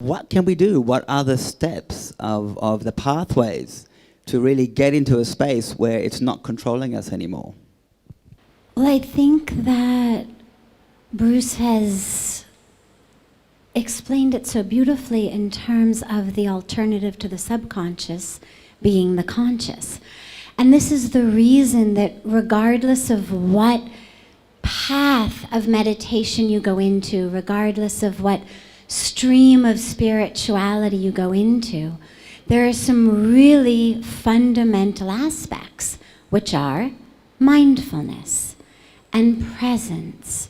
What can we do? What are the steps of the pathways to really get into a space where it's not controlling us anymore? Well, I think that Bruce has explained it so beautifully in terms of the alternative to the subconscious being the conscious. And this is the reason that regardless of what path of meditation you go into, regardless of what stream of spirituality you go into, there are some really fundamental aspects, which are mindfulness and presence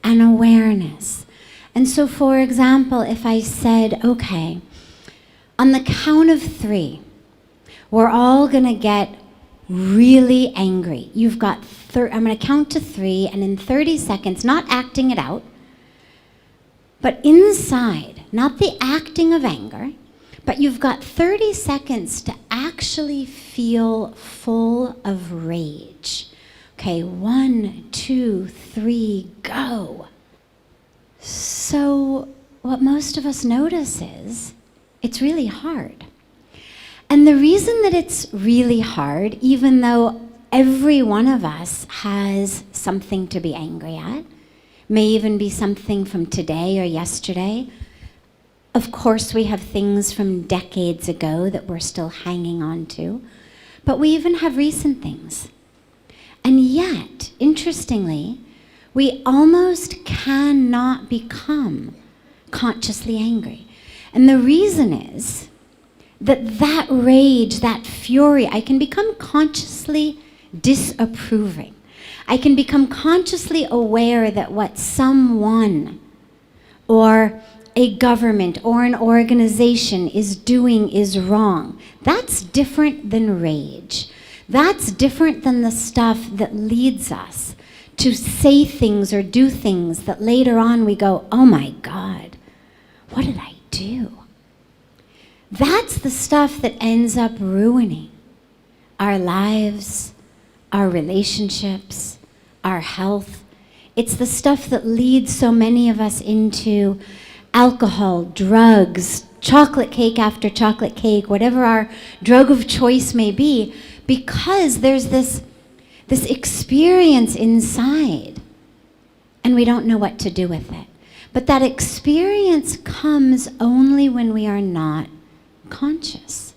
and awareness. And so, for example, if I said, okay, on the count of 3, we're all gonna get really angry. You've got, I'm gonna count to 3, and in 30 seconds, not acting it out, but inside, not the acting of anger, but you've got 30 seconds to actually feel full of rage. Okay, 1, 2, 3, go. So what most of us notice is it's really hard. And the reason that it's really hard, even though every one of us has something to be angry at, may even be something from today or yesterday. Of course, we have things from decades ago that we're still hanging on to, but we even have recent things. And yet, interestingly, we almost cannot become consciously angry. And the reason is that rage, that fury, I can become consciously disapproving. I can become consciously aware that what someone or a government or an organization is doing is wrong. That's different than rage. That's different than the stuff that leads us to say things or do things that later on we go, oh my God, what did I do? That's the stuff that ends up ruining our lives, our relationships, our health. It's the stuff that leads so many of us into alcohol, drugs, chocolate cake after chocolate cake, whatever our drug of choice may be, because there's this experience inside and we don't know what to do with it. But that experience comes only when we are not conscious.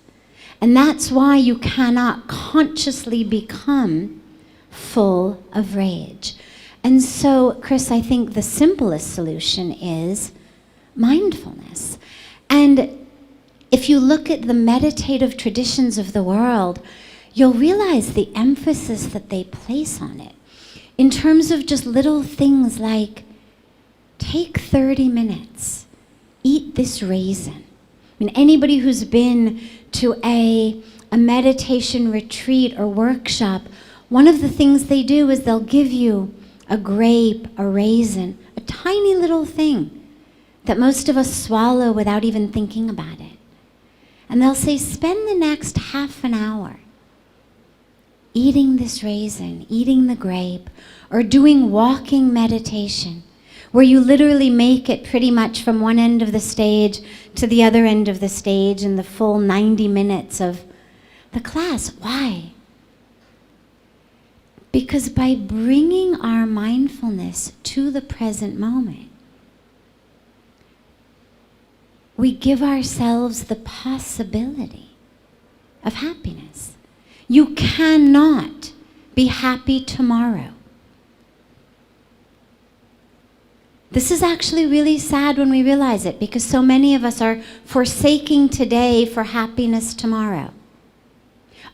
And that's why you cannot consciously become full of rage. And so, Chris, I think the simplest solution is mindfulness. And if you look at the meditative traditions of the world, you'll realize the emphasis that they place on it in terms of just little things like, take 30 minutes, eat this raisin. I mean, anybody who's been to a meditation retreat or workshop, one of the things they do is they'll give you a grape, a raisin, a tiny little thing that most of us swallow without even thinking about it. And they'll say, spend the next half an hour eating this raisin, eating the grape, or doing walking meditation, where you literally make it pretty much from one end of the stage to the other end of the stage in the full 90 minutes of the class. Why? Because by bringing our mindfulness to the present moment, we give ourselves the possibility of happiness. You cannot be happy tomorrow. This is actually really sad when we realize it, because so many of us are forsaking today for happiness tomorrow.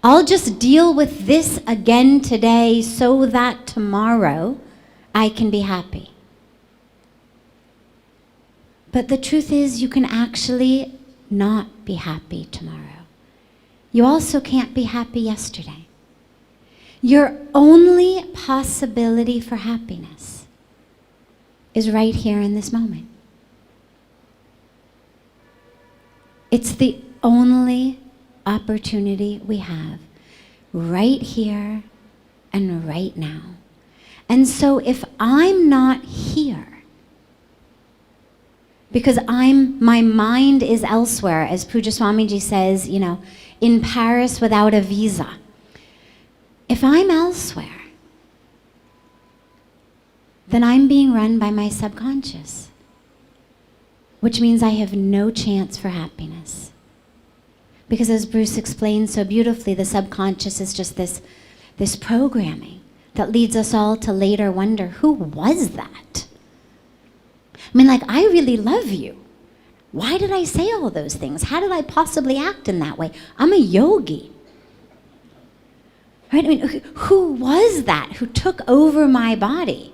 I'll just deal with this again today so that tomorrow I can be happy. But the truth is, you can actually not be happy tomorrow. You also can't be happy yesterday. Your only possibility for happiness is right here in this moment. It's the only opportunity we have, right here and right now. And so if I'm not here, Because my mind is elsewhere, as Pujya Swamiji says, in Paris without a visa. If I'm elsewhere, then I'm being run by my subconscious, which means I have no chance for happiness. Because as Bruce explained so beautifully, the subconscious is just this programming that leads us all to later wonder, who was that? I mean, I really love you. Why did I say all those things? How did I possibly act in that way? I'm a yogi. Right? I mean, who was that who took over my body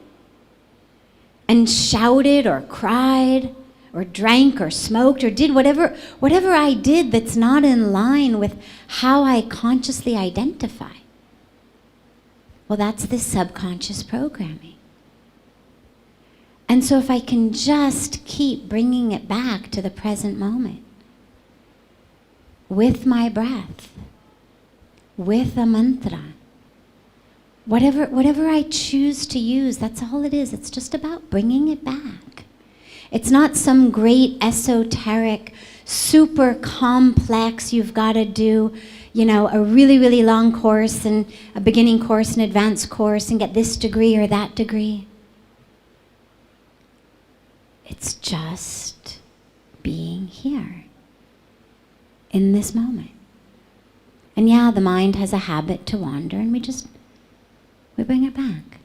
and shouted or cried or drank or smoked or did whatever I did that's not in line with how I consciously identify? Well, that's this subconscious programming. And so if I can just keep bringing it back to the present moment, with my breath, with a mantra, whatever I choose to use, that's all it is. It's just about bringing it back. It's not some great esoteric, super complex, you've got to do, a really, really long course and a beginning course and advanced course and get this degree or that degree. It's just being here in this moment. And yeah, the mind has a habit to wander, and we bring it back.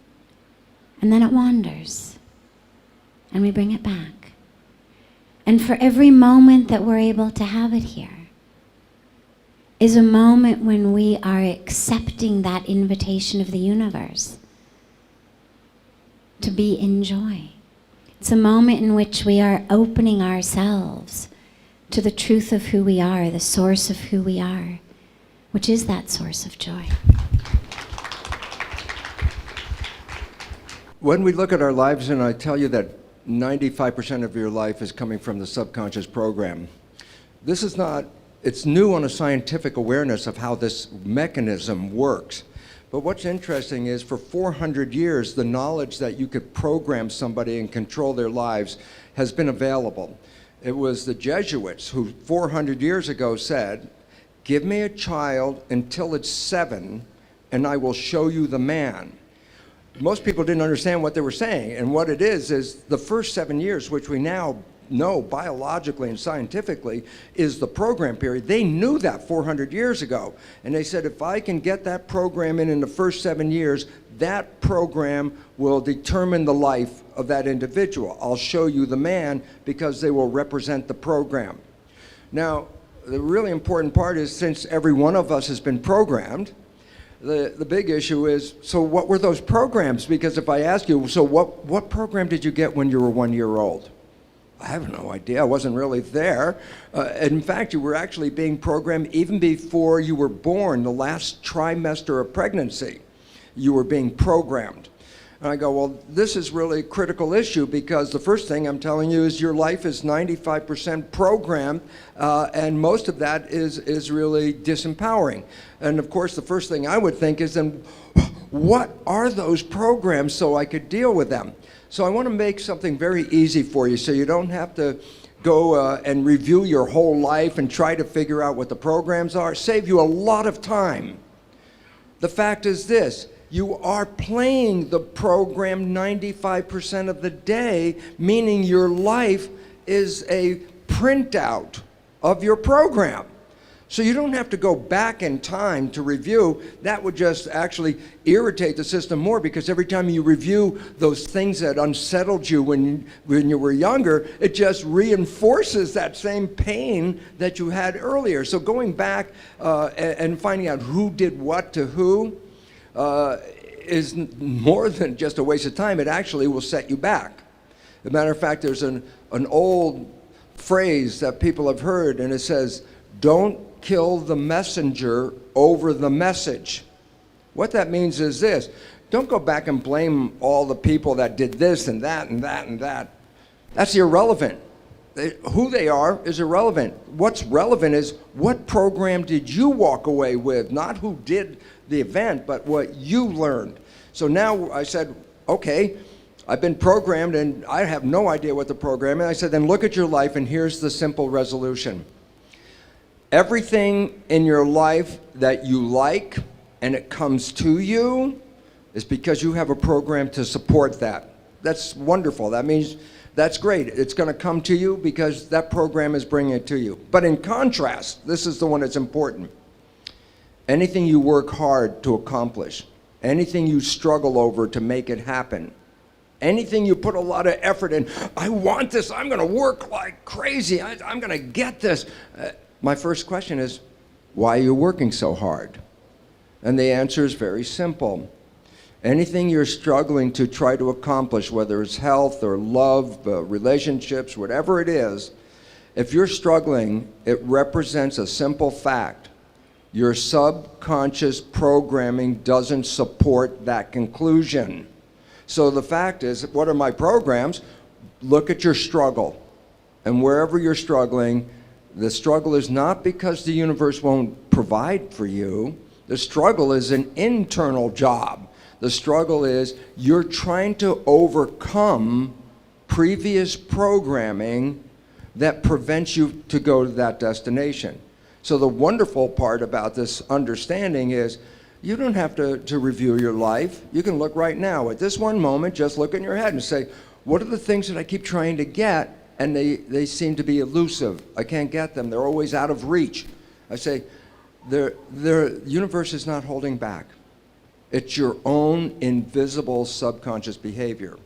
And then it wanders, and we bring it back. And for every moment that we're able to have it here is a moment when we are accepting that invitation of the universe to be in joy. It's a moment in which we are opening ourselves to the truth of who we are, the source of who we are, which is that source of joy. When we look at our lives, and I tell you that 95% of your life is coming from the subconscious program, it's new on a scientific awareness of how this mechanism works. But what's interesting is for 400 years, the knowledge that you could program somebody and control their lives has been available. It was the Jesuits who 400 years ago said, give me a child until it's 7 and I will show you the man. Most people didn't understand what they were saying, and what it is the first 7 years, which we now know biologically and scientifically is the program period. They knew that 400 years ago, and they said, if I can get that program in the first 7 years, that program will determine the life of that individual. I'll show you the man because they will represent the program. Now, the really important part is, since every one of us has been programmed, the big issue is, so what were those programs? Because if I ask you, so what program did you get when you were 1 year old? I have no idea. I wasn't really there. In fact, you were actually being programmed even before you were born, the last trimester of pregnancy. You were being programmed. And I go, well, this is really a critical issue, because the first thing I'm telling you is your life is 95% programmed, and most of that is really disempowering. And of course, the first thing I would think is, then what are those programs so I could deal with them? So I want to make something very easy for you so you don't have to go and review your whole life and try to figure out what the programs are. Save you a lot of time. The fact is this: you are playing the program 95% of the day, meaning your life is a printout of your program. So you don't have to go back in time to review. That would just actually irritate the system more, because every time you review those things that unsettled you when you were younger, it just reinforces that same pain that you had earlier. So going back and finding out who did what to who is more than just a waste of time. It actually will set you back. As a matter of fact, there's an old phrase that people have heard, and it says, don't kill the messenger over the message. What that means is this: don't go back and blame all the people that did this and that and that and that. That's irrelevant. Who they are is irrelevant. What's relevant is, what program did you walk away with? Not who did the event, but what you learned. So now I said, okay, I've been programmed and I have no idea what the program is. I said, then look at your life and here's the simple resolution. Everything in your life that you like and it comes to you is because you have a program to support that. That's wonderful. That means that's great. It's going to come to you because that program is bringing it to you. But in contrast, this is the one that's important. Anything you work hard to accomplish, anything you struggle over to make it happen, anything you put a lot of effort in, I want this, I'm going to work like crazy, I'm going to get this. My first question is, why are you working so hard? And the answer is very simple. Anything you're struggling to try to accomplish, whether it's health or love, relationships, whatever it is, if you're struggling, it represents a simple fact. Your subconscious programming doesn't support that conclusion. So the fact is, what are my programs? Look at your struggle. And wherever you're struggling, the struggle is not because the universe won't provide for you. The struggle is an internal job. The struggle is you're trying to overcome previous programming that prevents you to go to that destination. So the wonderful part about this understanding is you don't have to review your life. You can look right now. At this one moment, just look in your head and say, what are the things that I keep trying to get and they seem to be elusive? I can't get them. They're always out of reach. I say, the universe is not holding back. It's your own invisible subconscious behavior.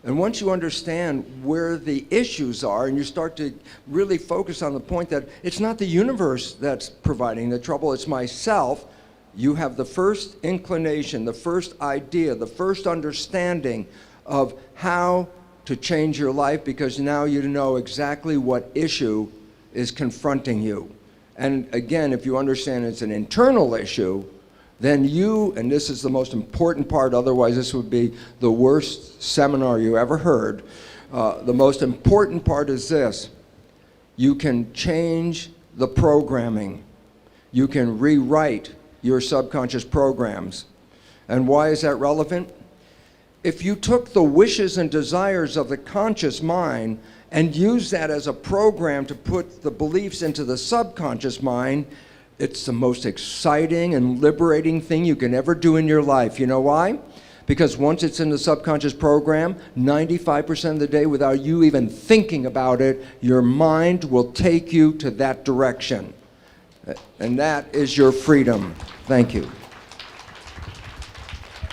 And once you understand where the issues are and you start to really focus on the point that it's not the universe that's providing the trouble, it's myself, you have the first inclination, the first idea, the first understanding of how to change your life, because now you know exactly what issue is confronting you. And again, if you understand it's an internal issue, then you, and this is the most important part, otherwise this would be the worst seminar you ever heard. The most important part is this: you can change the programming. You can rewrite your subconscious programs. And why is that relevant? If you took the wishes and desires of the conscious mind and used that as a program to put the beliefs into the subconscious mind, it's the most exciting and liberating thing you can ever do in your life. You know why? Because once it's in the subconscious program, 95% of the day, without you even thinking about it, your mind will take you to that direction. And that is your freedom. Thank you.